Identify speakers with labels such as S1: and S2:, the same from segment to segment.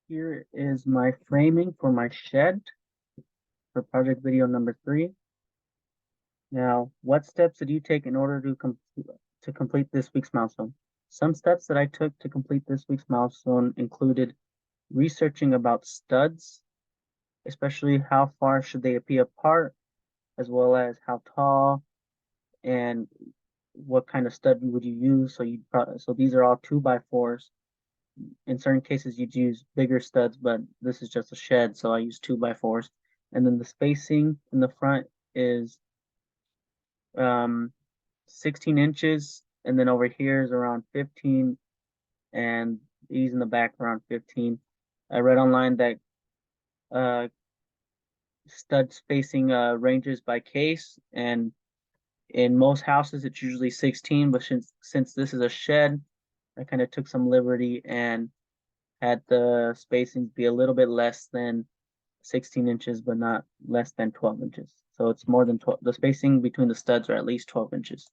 S1: Here is my framing for my shed for project video number 3. Now, what steps did you take in order to complete this week's milestone? Some steps that I took to complete this week's milestone included researching about studs, especially how far should they be apart, as well as how tall and what kind of stud would you use. So these are all 2x4s. In certain cases, you'd use bigger studs, but this is just a shed, so I use 2x4s. And then the spacing in the front is 16 inches, and then over here is around 15, and these in the back around 15. I read online that uh, stud spacing ranges by case, and in most houses it's usually 16, but since this is a shed, I kind of took some liberty and had the spacing be a little bit less than 16 inches, but not less than 12 inches. So it's more than 12. The spacing between the studs are at least 12 inches.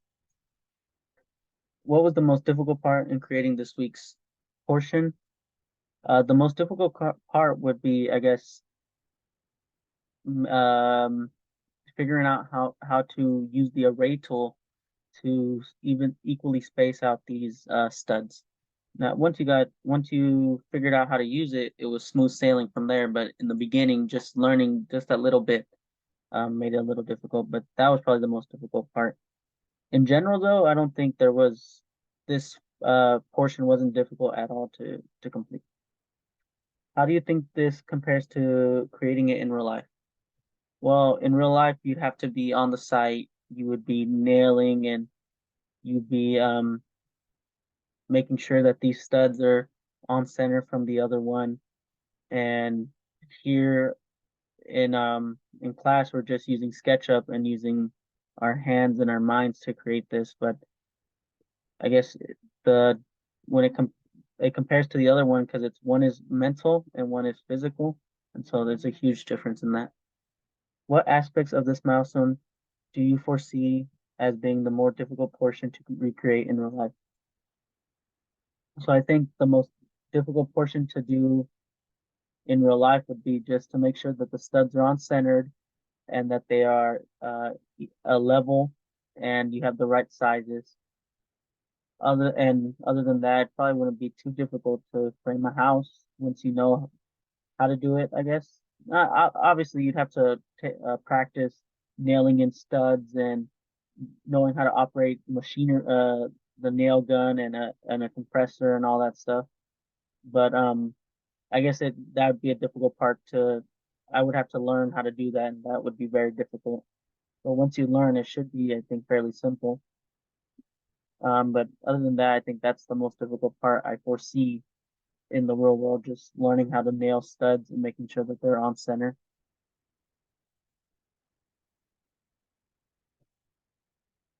S1: What was the most difficult part in creating this week's portion? The most difficult part would be, I guess, um, figuring out how to use the array tool to even equally space out these studs. Now, once you figured out how to use it, it was smooth sailing from there. But in the beginning, just learning just a little bit made it a little difficult. But that was probably the most difficult part. In general, though, I don't think there was this portion wasn't difficult at all to complete. How do you think this compares to creating it in real life? Well, in real life, you'd have to be on the site. You would be nailing and you'd be making sure that these studs are on center from the other one. And here in class, we're just using SketchUp and using our hands and our minds to create this. But I guess the when it compares to the other one because it's one is mental and one is physical, and so there's a huge difference in that. What aspects of this milestone do you foresee as being the more difficult portion to recreate in real life? So I think the most difficult portion to do in real life would be just to make sure that the studs are on centered and that they are a level and you have the right sizes. Other than that, it probably wouldn't be too difficult to frame a house once you know how to do it, I guess. Obviously, you'd have to practice nailing in studs and knowing how to operate the nail gun and a compressor and all that stuff. But I guess that would be a difficult part to. I would have to learn how to do that, and that would be very difficult. But once you learn, it should be, I think, fairly simple. But other than that, I think that's the most difficult part I foresee in the real world, just learning how to nail studs and making sure that they're on center.